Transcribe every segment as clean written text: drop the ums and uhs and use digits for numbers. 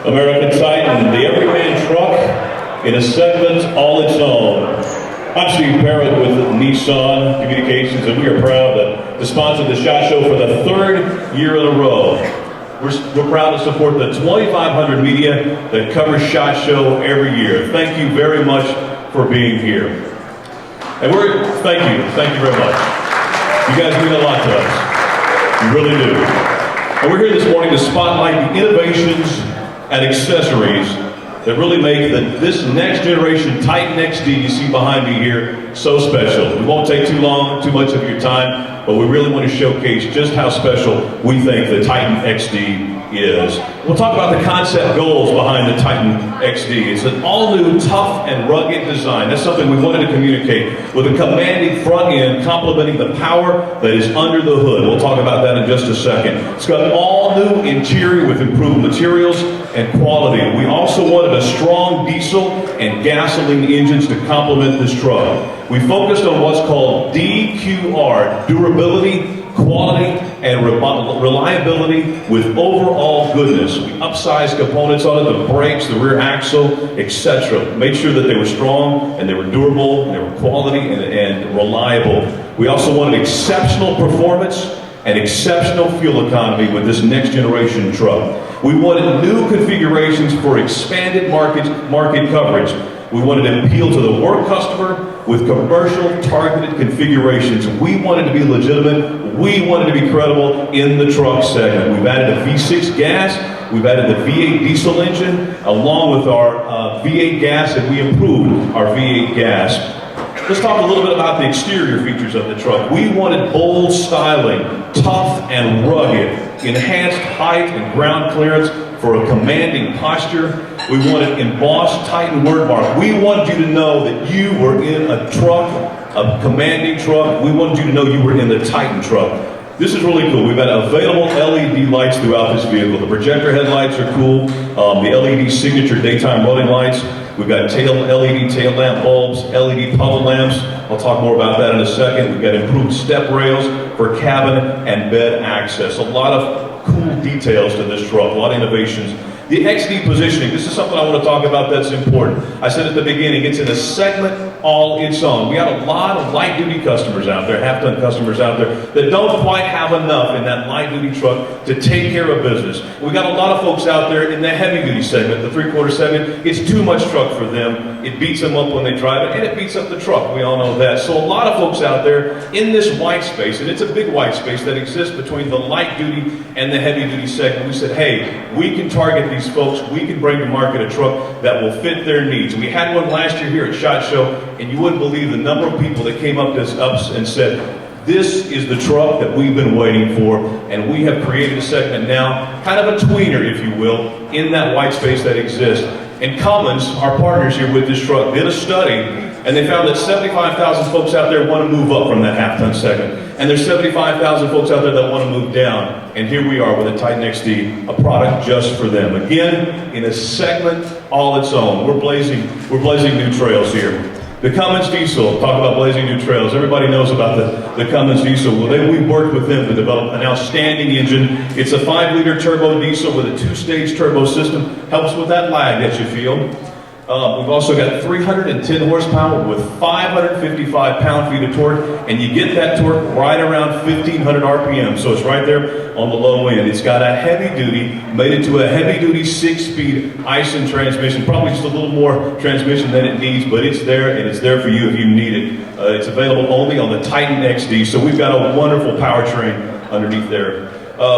American Titan, the everyman truck in a segment all its own. I'm Steve Parrett with Nissan Communications, and we are proud to sponsor the SHOT Show for the third year in a row. We're proud to support the 2,500 media that covers SHOT Show every year. Thank you very much for being here. And thank you very much. You guys mean a lot to us. You really do. And we're here this morning to spotlight the innovations and accessories that really make this next generation Titan XD you see behind me here so special. We won't take too much of your time, but we really want to showcase just how special we think the Titan XD is. We'll talk about the concept goals behind the Titan XD. It's an all-new, tough, and rugged design. That's something we wanted to communicate with a commanding front end complementing the power that is under the hood. We'll talk about that in just a second. It's got all new interior with improved materials and quality. We also wanted a strong diesel and gasoline engines to complement this truck. We focused on what's called DQR, durability, quality, and reliability with overall goodness. We upsized components on it, the brakes, the rear axle, etc. Made sure that they were strong and they were durable, and they were quality and reliable. We also wanted exceptional performance and exceptional fuel economy with this next generation truck. We wanted new configurations for expanded market coverage. We wanted to appeal to the work customer with commercial targeted configurations. We wanted to be legitimate. We wanted to be credible in the truck segment. We've added a V6 gas. We've added the V8 diesel engine along with our V8 gas, and we improved our V8 gas. Let's talk a little bit about the exterior features of the truck. We wanted bold styling, tough and rugged, enhanced height and ground clearance for a commanding posture. We wanted embossed Titan word mark. We wanted you to know that you were in a truck, a commanding truck. We wanted you to know you were in the Titan truck. This is really cool. We've got available LED lights throughout this vehicle. The projector headlights are cool. The LED signature daytime running lights. We've got LED tail lamp bulbs, LED puddle lamps. I'll talk more about that in a second. We've got improved step rails for cabin and bed access. A lot of cool details to this truck, a lot of innovations. The XD positioning, this is something I want to talk about that's important. I said at the beginning, it's in a segment all its own. We got a lot of light-duty customers out there, half-ton customers out there, that don't quite have enough in that light-duty truck to take care of business. We got a lot of folks out there in the heavy-duty segment, the three-quarter segment. It's too much truck for them. It beats them up when they drive it, and it beats up the truck. We all know that. So a lot of folks out there in this white space, and it's a big white space that exists between the light-duty and the heavy-duty segment. We said, hey, we can target these folks. We can bring to market a truck that will fit their needs. We had one last year here at SHOT Show, and you wouldn't believe the number of people that came up to us and said, this is the truck that we've been waiting for, and we have created a segment now, kind of a tweener, if you will, in that white space that exists. And Cummins, our partners here with this truck, did a study, and they found that 75,000 folks out there want to move up from that half-ton segment. And there's 75,000 folks out there that want to move down. And here we are with a Titan XD, a product just for them. Again, in a segment all its own. We're blazing new trails here. The Cummins diesel, talk about blazing new trails. Everybody knows about the Cummins diesel. Well, we worked with them to develop an outstanding engine. It's a 5-liter turbo diesel with a 2-stage turbo system. Helps with that lag that you feel. We've also got 310 horsepower with 555 pound-feet of torque, and you get that torque right around 1,500 RPM, so it's right there on the low end. It's got a heavy-duty, made it to a heavy-duty 6-speed Ison transmission, probably just a little more transmission than it needs, but it's there, and it's there for you if you need it. It's available only on the Titan XD, so we've got a wonderful powertrain underneath there.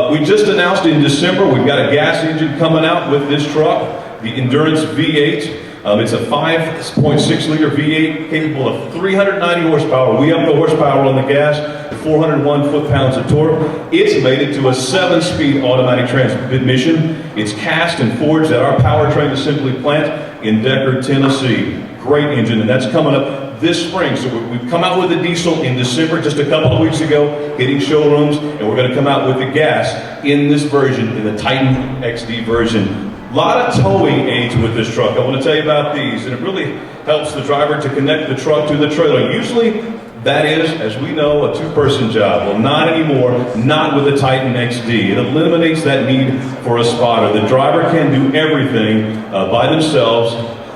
We just announced in December we've got a gas engine coming out with this truck, the Endurance V8. It's a 5.6 liter V8 capable of 390 horsepower. We up the horsepower on the gas to 401 foot-pounds of torque. It's made it to a 7-speed automatic transmission. It's cast and forged at our powertrain assembly plant in Decker, Tennessee. Great engine, and that's coming up this spring. So we've come out with the diesel in December, just a couple of weeks ago, hitting showrooms, and we're going to come out with the gas in this version, in the Titan XD version. A lot of towing aids with this truck. I want to tell you about these, and it really helps the driver to connect the truck to the trailer. Usually, That is, as we know, a two-person job. Well, not anymore, not with the Titan XD. It eliminates that need for a spotter. The driver can do everything by themselves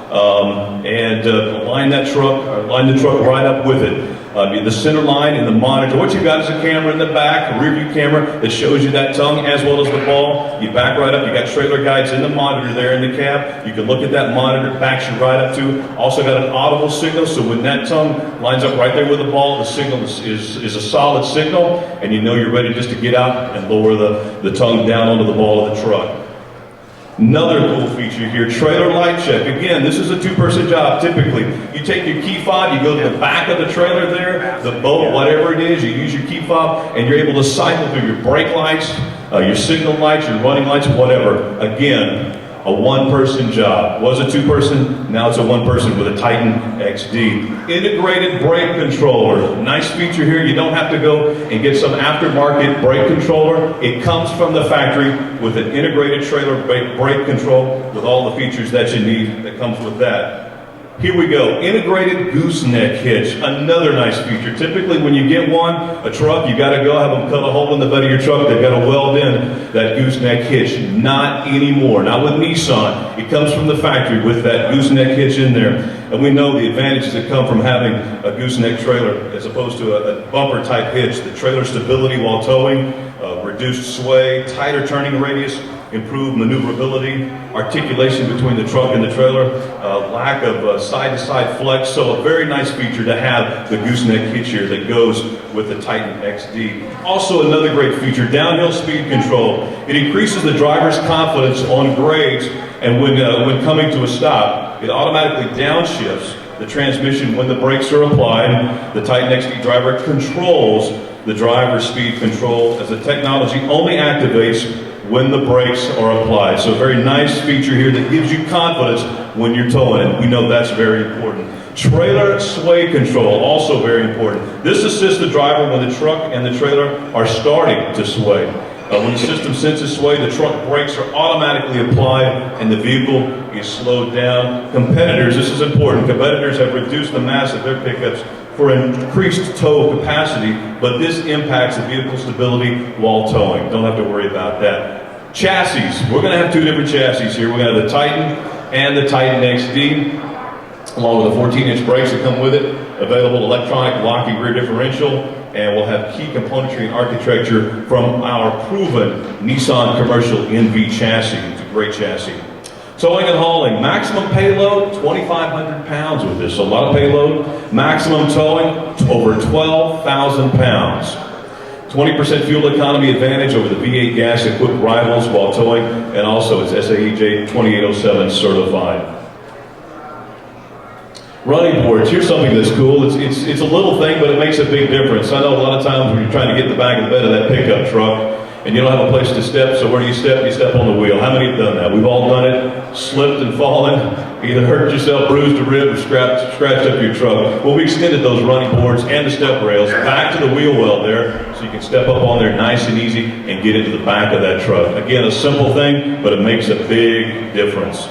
and line the truck right up with it. The center line and the monitor. What you got is a camera in the back, a rear view camera that shows you that tongue as well as the ball. You back right up. You got trailer guides in the monitor there in the cab. You can look at that monitor, backs you right up to. Also got an audible signal, so when that tongue lines up right there with the ball, the signal is a solid signal, and you know you're ready just to get out and lower the tongue down onto the ball of the truck. Another cool feature here, trailer light check. Again, this is a two-person job typically. You take your key fob, you go to the back of the trailer there, the boat, whatever it is, you use your key fob, and you're able to cycle through your brake lights, your signal lights, your running lights, whatever. Again, a one-person job. Was a two-person, now it's a one-person with a Titan XD. Integrated brake controller. Nice feature here. You don't have to go and get some aftermarket brake controller. It comes from the factory with an integrated trailer brake control with all the features that you need that comes with that. Here we go, integrated gooseneck hitch, another nice feature. Typically when you get one, a truck, you gotta go have them cut a hole in the bed of your truck. They've got to weld in that gooseneck hitch. Not anymore, not with Nissan. It comes from the factory with that gooseneck hitch in there. And we know the advantages that come from having a gooseneck trailer as opposed to a bumper type hitch. The trailer stability while towing, reduced sway, tighter turning radius, improved maneuverability, articulation between the truck and the trailer, lack of side-to-side flex. So a very nice feature to have the gooseneck hitch here that goes with the Titan XD. Also another great feature, downhill speed control. It increases the driver's confidence on grades, and when coming to a stop, it automatically downshifts the transmission when the brakes are applied. The Titan XD driver controls the driver's speed control as the technology only activates when the brakes are applied. So a very nice feature here that gives you confidence when you're towing it. We know that's very important. Trailer sway control, also very important. This assists the driver when the truck and the trailer are starting to sway. When the system senses sway, the truck brakes are automatically applied and the vehicle is slowed down. Competitors, this is important, competitors have reduced the mass of their pickups for increased tow capacity, but this impacts the vehicle stability while towing. Don't have to worry about that. Chassis, we're gonna have two different chassis here. We're gonna have the Titan and the Titan XD, along with the 14-inch brakes that come with it, available electronic locking rear differential, and we'll have key componentry and architecture from our proven Nissan commercial NV chassis. It's a great chassis. Towing and hauling, maximum payload, 2,500 pounds with this. So a lot of payload. Maximum towing, over 12,000 pounds. 20% fuel economy advantage over the V8 gas-equipped rivals while towing, and also it's SAE 2807 certified. Running boards, here's something that's cool. It's a little thing, but it makes a big difference. I know a lot of times when you're trying to get in the back of the bed of that pickup truck, and you don't have a place to step, so where do you step? You step on the wheel. How many have done that? We've all done it, slipped and fallen, either hurt yourself, bruised a rib, or scratched up your truck. Well, we extended those running boards and the step rails back to the wheel well there, so you can step up on there nice and easy and get into the back of that truck. Again, a simple thing, but it makes a big difference.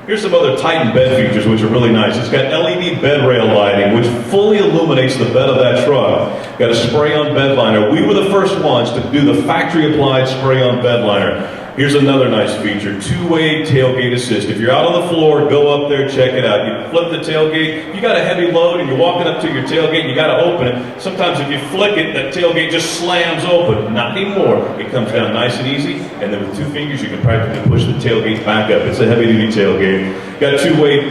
Here's some other Titan bed features, which are really nice. It's got LED bed rail lighting, which fully illuminates the bed of that truck. Got a spray-on bed liner. We were the first ones to do the factory-applied spray-on bed liner. Here's another nice feature, two-way tailgate assist. If you're out on the floor, go up there, check it out. You flip the tailgate. You got a heavy load and you're walking up to your tailgate and you got to open it. Sometimes if you flick it, that tailgate just slams open. Not anymore. It comes down nice and easy, and then with two fingers you can practically push the tailgate back up. It's a heavy-duty tailgate. Got two-way,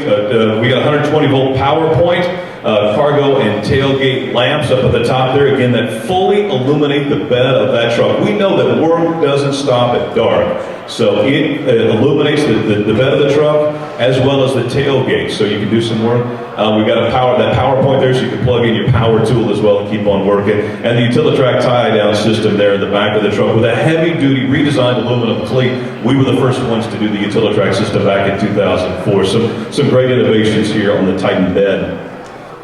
we got 120-volt power point, cargo and tailgate lamps up at the top there. Again, that fully illuminate the bed of that truck. We know that work doesn't stop at dark. So it illuminates the bed of the truck as well as the tailgate, so you can do some work. We got that power point there, so you can plug in your power tool as well and keep on working. And the Utilitrack tie-down system there in the back of the truck with a heavy-duty redesigned aluminum cleat. We were the first ones to do the Utilitrack system back in 2004. Some great innovations here on the Titan bed.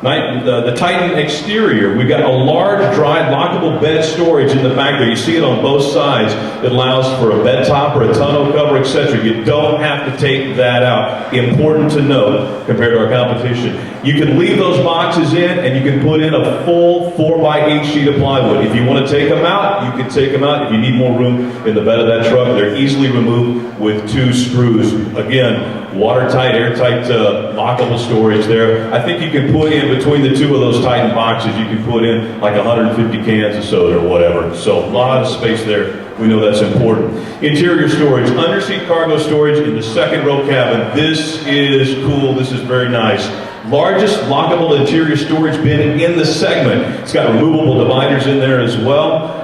The Titan exterior, we've got a large, dry, lockable bed storage in the back there. You see it on both sides. It allows for a bed top or a tonneau cover, etc. You don't have to take that out. Important to note compared to our competition. You can leave those boxes in, and you can put in a full 4x8 sheet of plywood. If you want to take them out, you can take them out. If you need more room in the bed of that truck, they're easily removed with 2 screws. Again, watertight, airtight, lockable storage there. I think you can put in between the 2 of those Titan boxes, you can put in like 150 cans of soda or whatever. So a lot of space there. We know that's important. Interior storage, underseat cargo storage in the second row cabin. This is cool. This is very nice. Largest lockable interior storage bin in the segment. It's got removable dividers in there as well.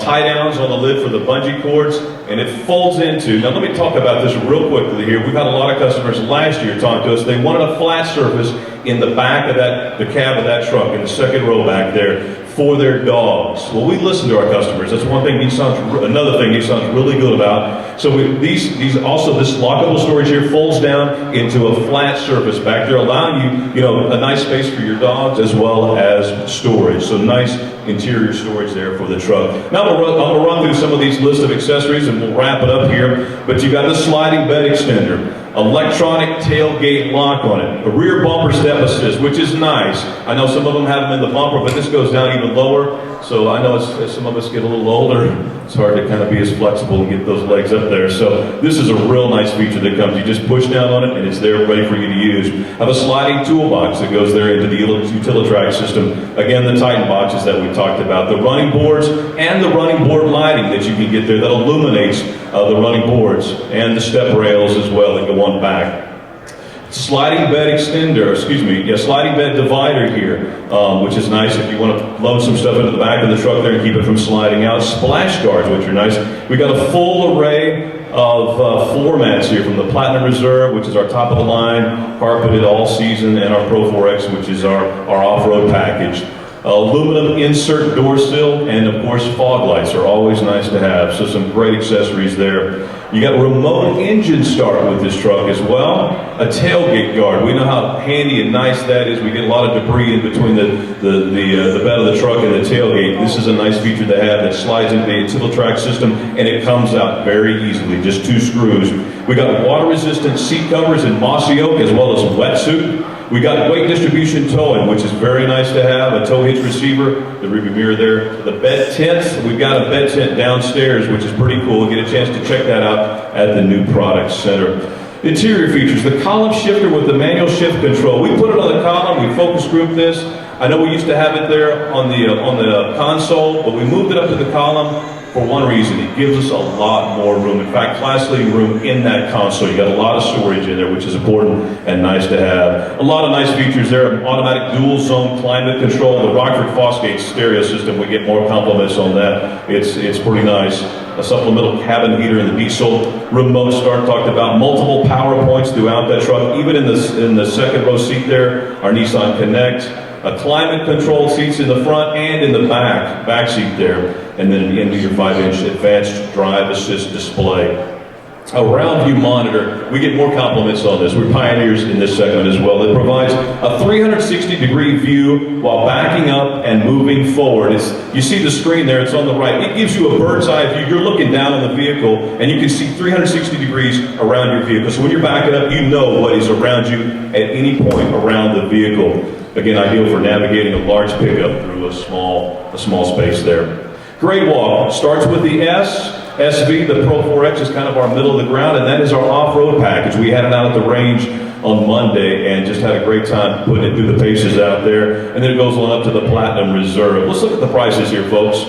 Tie downs on the lid for the bungee cords, and it folds into. Now let me talk about this real quickly here. We've had a lot of customers last year talk to us. They wanted a flat surface in the back of the cab of that truck, in the second row back there, for their dogs. Well, we listen to our customers. That's one thing another thing Nissan's really good about. So this lockable storage here folds down into a flat surface back there, allowing you, a nice space for your dogs as well as storage. So nice interior storage there for the truck. Now I'm gonna run through some of these lists of accessories and we'll wrap it up here. But you got the sliding bed extender, electronic tailgate lock on it, a rear bumper step assist, which is nice. I know some of them have them in the bumper, but this goes down even lower. So I know as some of us get a little older, it's hard to kind of be as flexible and get those legs up there. So this is a real nice feature that comes. You just push down on it and it's there ready for you to use. Have a sliding toolbox that goes there into the Utilitrack system. Again, the Titan boxes that we talked about. The running boards and the running board lighting that you can get there that illuminates the running boards, and the step rails as well that go on back. Sliding bed sliding bed divider here, which is nice if you want to load some stuff into the back of the truck there and keep it from sliding out. Splash guards, which are nice. We got a full array of floor mats here, from the Platinum Reserve, which is our top of the line, carpeted all season, and our Pro 4X, which is our off-road package. Aluminum insert door sill, and of course fog lights are always nice to have, so some great accessories there. You got remote engine start with this truck as well. A tailgate guard. We know how handy and nice that is. We get a lot of debris in between the bed of the truck and the tailgate. This is a nice feature to have that slides into the Utilitrack system, and it comes out very easily, just 2 screws. We got water resistant seat covers in mossy oak as well as wetsuit. We got weight distribution towing, which is very nice to have, a tow hitch receiver, the rearview mirror there. The bed tent, we've got a bed tent downstairs, which is pretty cool. Get a chance to check that out at the New Product Center. Interior features, the column shifter with the manual shift control. We put it on the column, we focus group this. I know we used to have it there on the console, but we moved it up to the column for one reason. It gives us a lot more room. In fact, class-leading room in that console. You got a lot of storage in there, which is important and nice to have. A lot of nice features there. Automatic dual-zone climate control. The Rockford Fosgate stereo system, we get more compliments on that. It's pretty nice. A supplemental cabin heater in the diesel. Remote start, talked about multiple power points throughout that truck. Even in the second row seat there, our Nissan Connect. Climate control seats in the front and in the back seat there, and then at the end of your 5-inch advanced drive assist display. A round view monitor, we get more compliments on this. We're pioneers in this segment as well. It provides a 360-degree view while backing up and moving forward. You see the screen there, it's on the right. It gives you a bird's eye view. You're looking down on the vehicle and you can see 360 degrees around your vehicle. So when you're backing up, you know what is around you at any point around the vehicle. Again, ideal for navigating a large pickup through a small space there. Grade walk starts with the SV, the Pro 4X is kind of our middle of the ground, and that is our off-road package. We had it out at the range on Monday and just had a great time putting it through the paces out there. And then it goes on up to the Platinum Reserve. Let's look at the prices here, folks.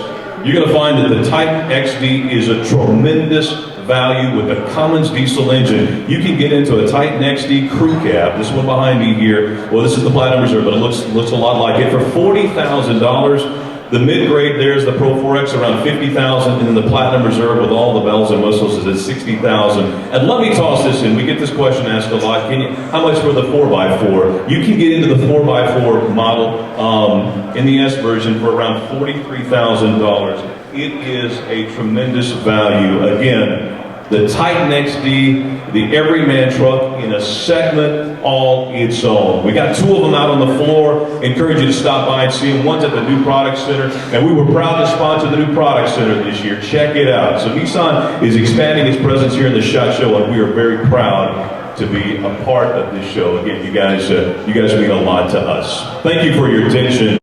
You're going to find that the Titan XD is a tremendous value with a Cummins diesel engine. You can get into a Titan XD crew cab. This one behind me here, well, this is the Platinum Reserve, but it looks a lot like it, for $40,000. The mid-grade there is the Pro 4X around $50,000, and then the Platinum Reserve with all the bells and whistles is at $60,000. And let me toss this in. We get this question asked a lot. How much for the 4x4? You can get into the 4x4 model in the S version for around $43,000. It is a tremendous value. Again, the Titan XD, the Everyman truck in a segment all its own. We got two of them out on the floor. Encourage you to stop by and see them. One's at the New Product Center, and we were proud to sponsor the New Product Center this year. Check it out. So Nissan is expanding its presence here in the SHOT Show, and we are very proud to be a part of this show. Again, you guys mean a lot to us. Thank you for your attention.